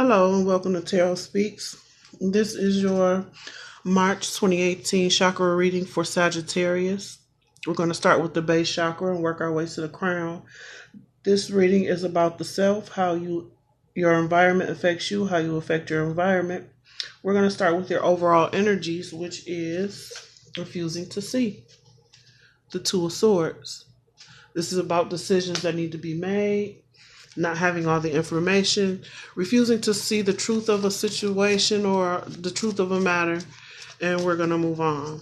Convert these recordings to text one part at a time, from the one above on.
Hello and welcome to Tarot Speaks. This is your March 2018 chakra reading for Sagittarius. We're going to start with the base chakra and work our way to the crown. This reading is about the self, how your environment affects you, how you affect your environment. We're going to start with your overall energies, which is refusing to see. The Two of Swords. This is about decisions that need to be made, not having all the information, refusing to see the truth of a situation or the truth of a matter, and we're going to move on.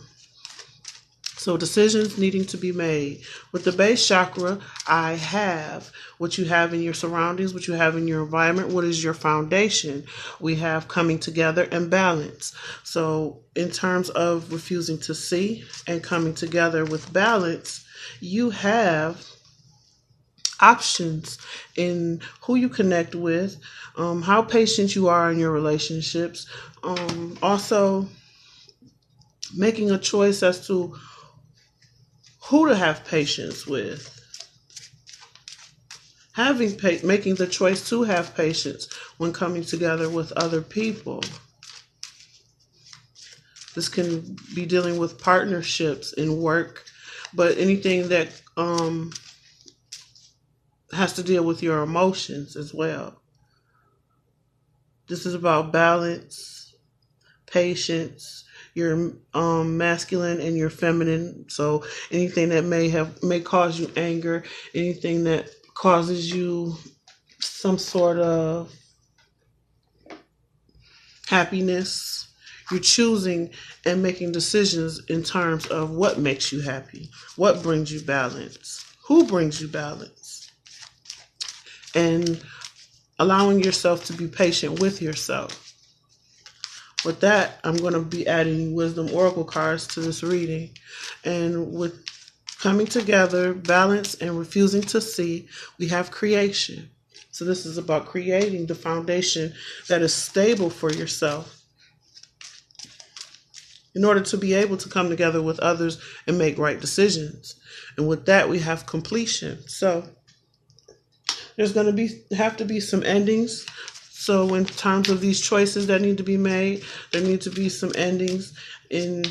So decisions needing to be made. With the base chakra, I have what you have in your surroundings, what you have in your environment, what is your foundation. We have coming together and balance. So in terms of refusing to see and coming together with balance, you have options in who you connect with, how patient you are in your relationships, also making a choice as to who to have patience with, making the choice to have patience when coming together with other people. This can be dealing with partnerships in work, but anything that has to deal with your emotions as well. This is about balance, patience, your masculine and your feminine. So anything that may cause you anger, anything that causes you some sort of happiness, you're choosing and making decisions in terms of what makes you happy, what brings you balance, who brings you balance, and allowing yourself to be patient with yourself. With that, I'm going to be adding Wisdom Oracle cards to this reading. And with coming together, balance, and refusing to see, we have creation. So this is about creating the foundation that is stable for yourself in order to be able to come together with others and make right decisions. And with that, we have completion. So there's going to have to be some endings. So in terms of these choices that need to be made, there need to be some endings in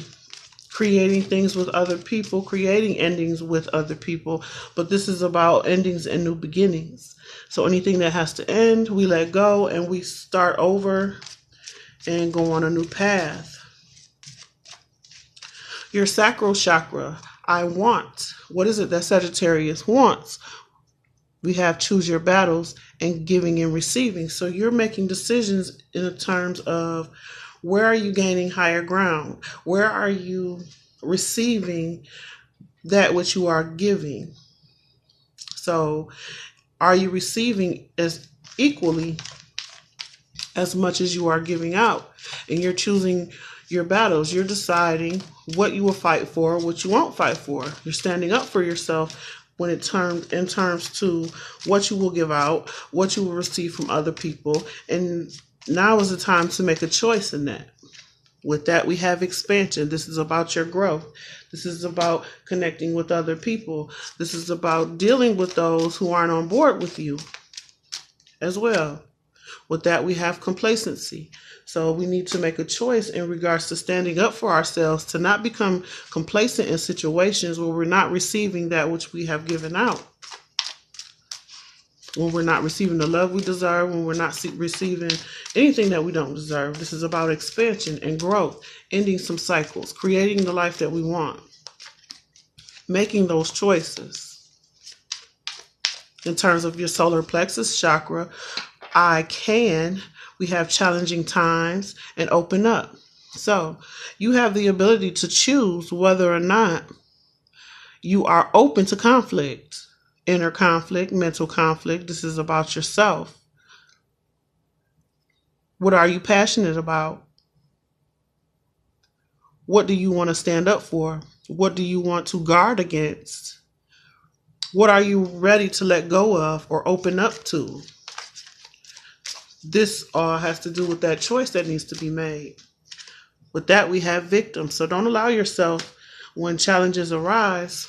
creating things with other people, creating endings with other people. But this is about endings and new beginnings. So anything that has to end, we let go and we start over and go on a new path. Your sacral chakra, I want. What is it that Sagittarius wants? We have choose your battles and giving and receiving. So you're making decisions in terms of where are you gaining higher ground? Where are you receiving that which you are giving? So are you receiving as equally as much as you are giving out? And you're choosing your battles. You're deciding what you will fight for, what you won't fight for. You're standing up for yourself when in terms to what you will give out, what you will receive from other people. And now is the time to make a choice in that. With that, we have expansion. This is about your growth. This is about connecting with other people. This is about dealing with those who aren't on board with you as well. With that, we have complacency. So we need to make a choice in regards to standing up for ourselves, to not become complacent in situations where we're not receiving that which we have given out. When we're not receiving the love we deserve, when we're not receiving anything that we don't deserve. This is about expansion and growth, ending some cycles, creating the life that we want, making those choices. In terms of your solar plexus chakra, we have challenging times and open up. So you have the ability to choose whether or not you are open to conflict, inner conflict, mental conflict. This is about yourself. What are you passionate about? What do you want to stand up for? What do you want to guard against? What are you ready to let go of or open up to? This all has to do with that choice that needs to be made. With that, we have victims. So don't allow yourself, when challenges arise,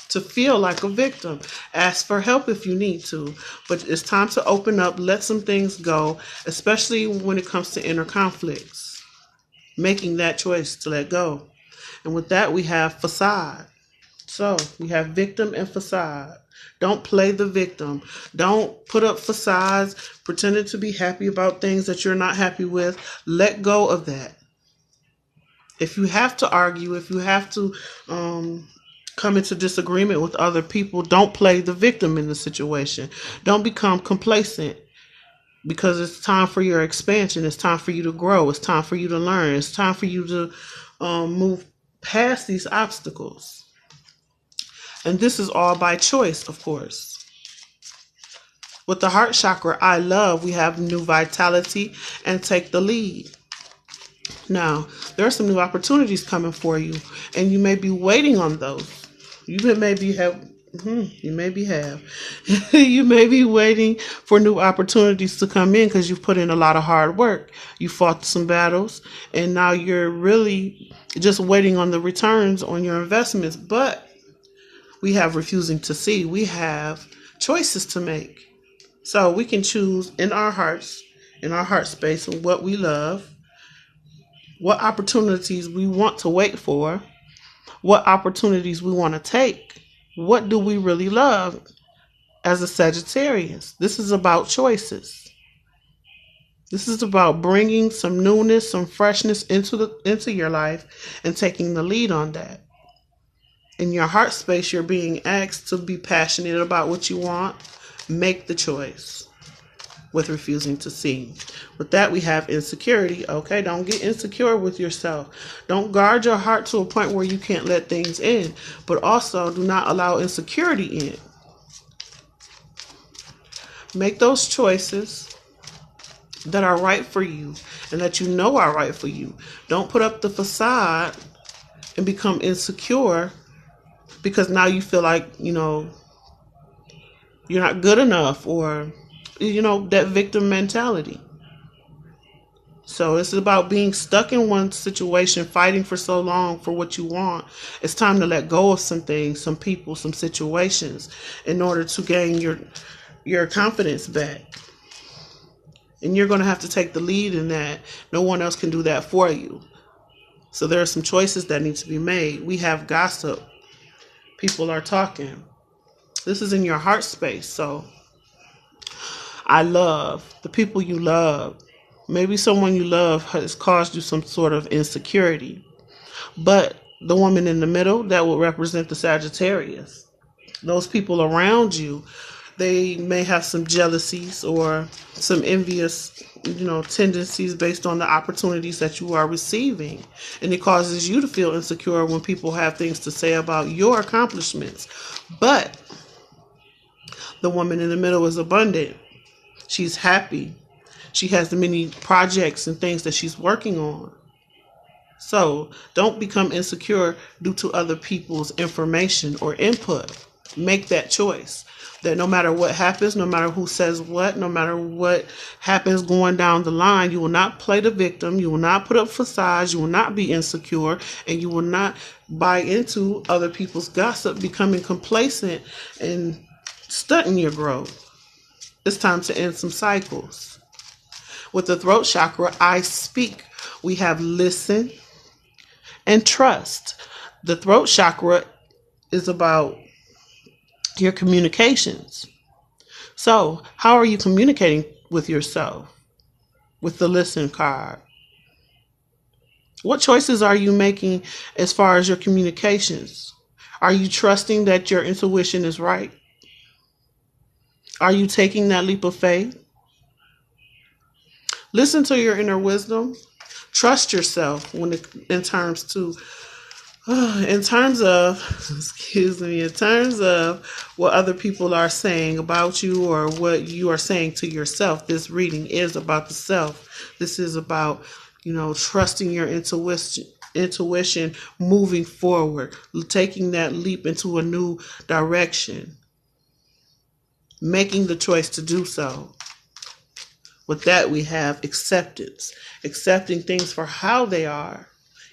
to feel like a victim. Ask for help if you need to. But it's time to open up, let some things go, especially when it comes to inner conflicts. Making that choice to let go. And with that, we have facade. So we have victim and facade. Don't play the victim. Don't put up facades, pretending to be happy about things that you're not happy with. Let go of that. If you have to argue, if you have to come into disagreement with other people, don't play the victim in the situation. Don't become complacent, because it's time for your expansion. It's time for you to grow. It's time for you to learn. It's time for you to move past these obstacles. And this is all by choice, of course. With the heart chakra, I love, we have new vitality and take the lead. Now, there are some new opportunities coming for you, and you may be waiting on those. You may be waiting for new opportunities to come in because you've put in a lot of hard work. You fought some battles, and now you're really just waiting on the returns on your investments. But we have refusing to see. We have choices to make. So we can choose in our hearts, in our heart space, what we love, what opportunities we want to wait for, what opportunities we want to take. What do we really love as a Sagittarius? This is about choices. This is about bringing some newness, some freshness into your life and taking the lead on that. In your heart space, you're being asked to be passionate about what you want. Make the choice with refusing to see. With that, we have insecurity. Okay, don't get insecure with yourself. Don't guard your heart to a point where you can't let things in. But also, do not allow insecurity in. Make those choices that are right for you and that you know are right for you. Don't put up the facade and become insecure because now you feel like, you're not good enough, or, that victim mentality. So it's about being stuck in one situation, fighting for so long for what you want. It's time to let go of some things, some people, some situations in order to gain your confidence back. And you're going to have to take the lead in that. No one else can do that for you. So there are some choices that need to be made. We have gossip. People are talking. This is in your heart space. So I love the people you love. Maybe someone you love has caused you some sort of insecurity. But the woman in the middle, that will represent the Sagittarius. Those people around you, they may have some jealousies or some envious, tendencies based on the opportunities that you are receiving. And it causes you to feel insecure when people have things to say about your accomplishments. But the woman in the middle is abundant. She's happy. She has the many projects and things that she's working on. So don't become insecure due to other people's information or input. Make that choice. That no matter what happens, no matter who says what, no matter what happens going down the line, you will not play the victim. You will not put up facades. You will not be insecure. And you will not buy into other people's gossip, becoming complacent and stunting your growth. It's time to end some cycles. With the throat chakra, I speak. We have listen and trust. The throat chakra is about your communications. So, how are you communicating with yourself? With the listen card. What choices are you making as far as your communications? Are you trusting that your intuition is right? Are you taking that leap of faith? Listen to your inner wisdom. Trust yourself in terms of what other people are saying about you or what you are saying to yourself. This reading is about the self. This is about, trusting your intuition, moving forward, taking that leap into a new direction, making the choice to do so. With that, we have acceptance, accepting things for how they are,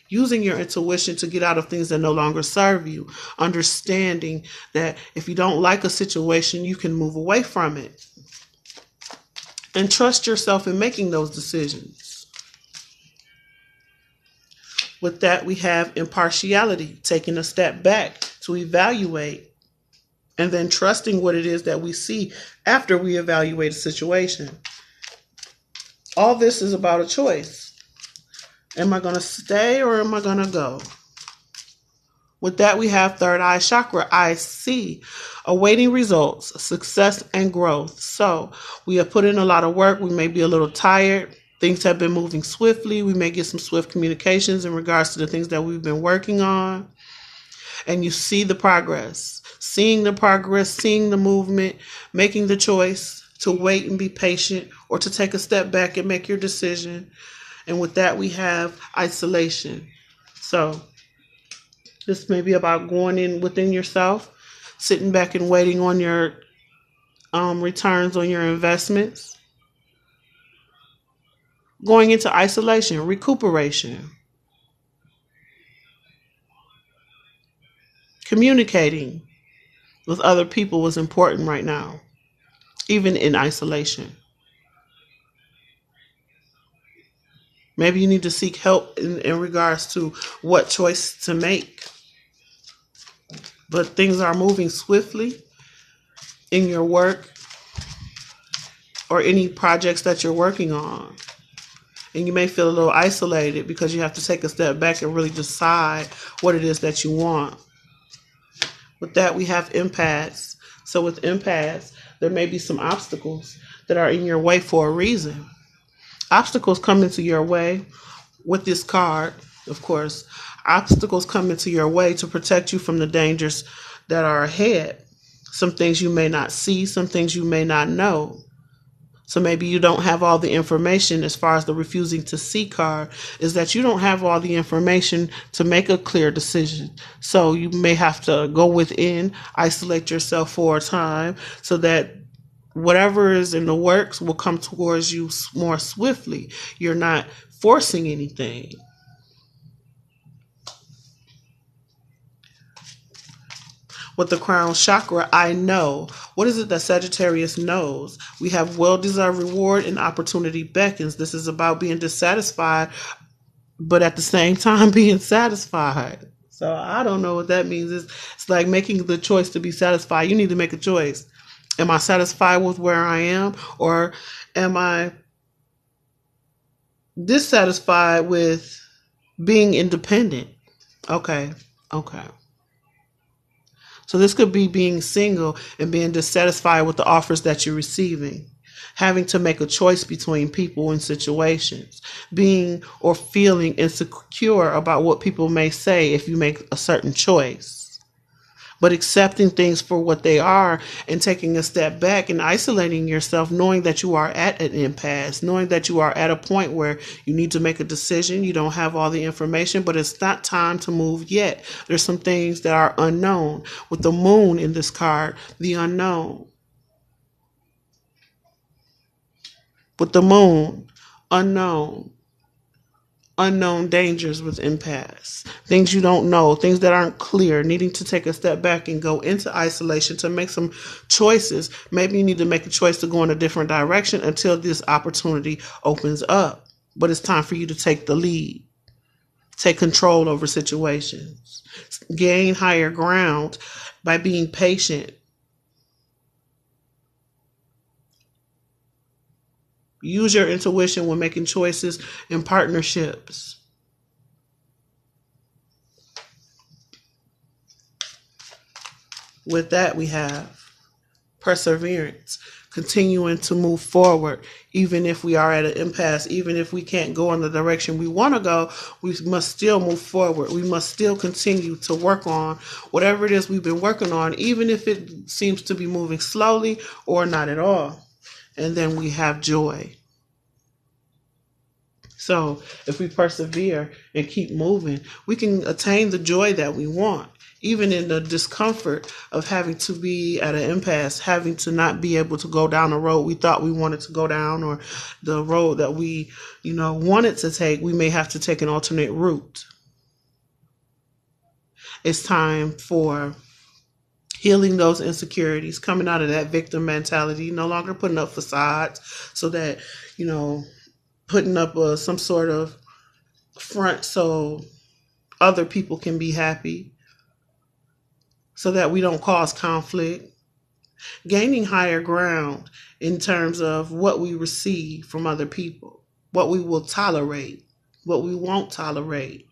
Using your intuition to get out of things that no longer serve you. Understanding that if you don't like a situation, you can move away from it. And trust yourself in making those decisions. With that, we have impartiality, taking a step back to evaluate, and then trusting what it is that we see after we evaluate a situation. All this is about a choice. Am I going to stay or am I going to go? With that, we have third eye chakra. I see, awaiting results, success, and growth. So we have put in a lot of work. We may be a little tired. Things have been moving swiftly. We may get some swift communications in regards to the things that we've been working on. And you see the progress, seeing the movement, making the choice to wait and be patient, or to take a step back and make your decision. And with that, we have isolation. So this may be about going in within yourself, sitting back and waiting on your returns on your investments. Going into isolation, recuperation. Communicating with other people is important right now, even in isolation. Maybe you need to seek help in regards to what choice to make. But things are moving swiftly in your work or any projects that you're working on. And you may feel a little isolated because you have to take a step back and really decide what it is that you want. With that, we have impasse. So with impasse, there may be some obstacles that are in your way for a reason. Obstacles come into your way with this card, of course. Obstacles come into your way to protect you from the dangers that are ahead. Some things you may not see, some things you may not know. So maybe you don't have all the information. As far as the refusing to see card, is that you don't have all the information to make a clear decision. So you may have to go within, isolate yourself for a time so that whatever is in the works will come towards you more swiftly. You're not forcing anything. With the crown chakra, I know. What is it that Sagittarius knows? We have well-deserved reward and opportunity beckons. This is about being dissatisfied, but at the same time being satisfied. So I don't know what that means. It's like making the choice to be satisfied. You need to make a choice. Am I satisfied with where I am, or am I dissatisfied with being independent? Okay. So this could be being single and being dissatisfied with the offers that you're receiving, having to make a choice between people and situations, being or feeling insecure about what people may say if you make a certain choice. But accepting things for what they are and taking a step back and isolating yourself, knowing that you are at an impasse, knowing that you are at a point where you need to make a decision. You don't have all the information, but it's not time to move yet. There's some things that are unknown. With the moon in this card, the unknown. With the moon, unknown. Unknown dangers with impasse, things you don't know, things that aren't clear, needing to take a step back and go into isolation to make some choices. Maybe you need to make a choice to go in a different direction until this opportunity opens up. But it's time for you to take the lead, take control over situations, gain higher ground by being patient. Use your intuition when making choices in partnerships. With that, we have perseverance, continuing to move forward, even if we are at an impasse, even if we can't go in the direction we want to go, we must still move forward. We must still continue to work on whatever it is we've been working on, even if it seems to be moving slowly or not at all. And then we have joy. So if we persevere and keep moving, we can attain the joy that we want, even in the discomfort of having to be at an impasse, having to not be able to go down the road we thought we wanted to go down, or the road that we, wanted to take. We may have to take an alternate route. It's time for healing those insecurities, coming out of that victim mentality, no longer putting up facades so that, putting up some sort of front so other people can be happy, so that we don't cause conflict. Gaining higher ground in terms of what we receive from other people, what we will tolerate, what we won't tolerate,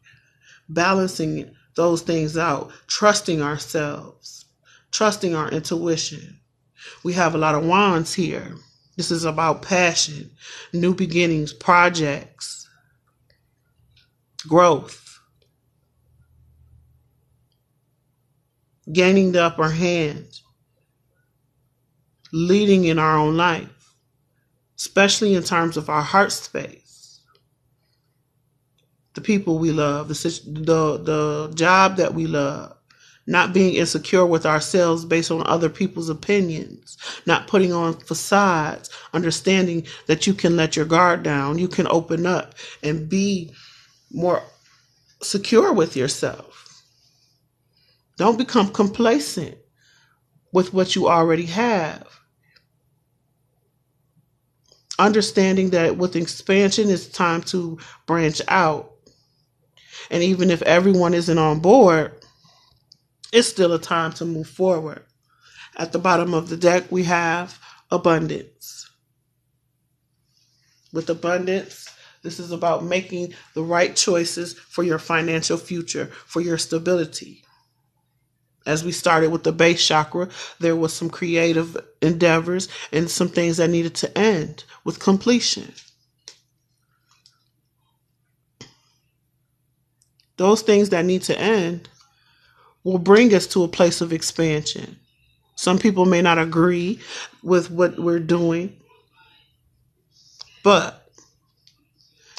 balancing those things out, trusting ourselves, trusting our intuition. We have a lot of wands here. This is about passion, new beginnings, projects, growth, gaining the upper hand, leading in our own life, especially in terms of our heart space, the people we love, the job that we love, not being insecure with ourselves based on other people's opinions, not putting on facades, understanding that you can let your guard down, you can open up and be more secure with yourself. Don't become complacent with what you already have. Understanding that with expansion, it's time to branch out. And even if everyone isn't on board, it's still a time to move forward. At the bottom of the deck, we have abundance. With abundance, this is about making the right choices for your financial future, for your stability. As we started with the base chakra, there was some creative endeavors and some things that needed to end with completion. Those things that need to end will bring us to a place of expansion. Some people may not agree with what we're doing, but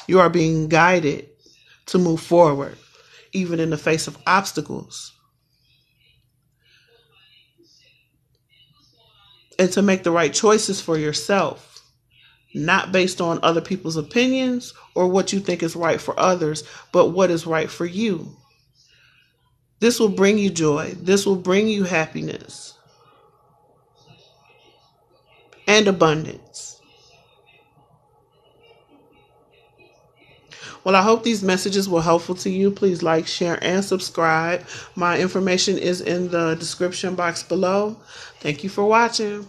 you are being guided to move forward, even in the face of obstacles. And to make the right choices for yourself, not based on other people's opinions or what you think is right for others, but what is right for you. This will bring you joy. This will bring you happiness and abundance. Well, I hope these messages were helpful to you. Please like, share, and subscribe. My information is in the description box below. Thank you for watching.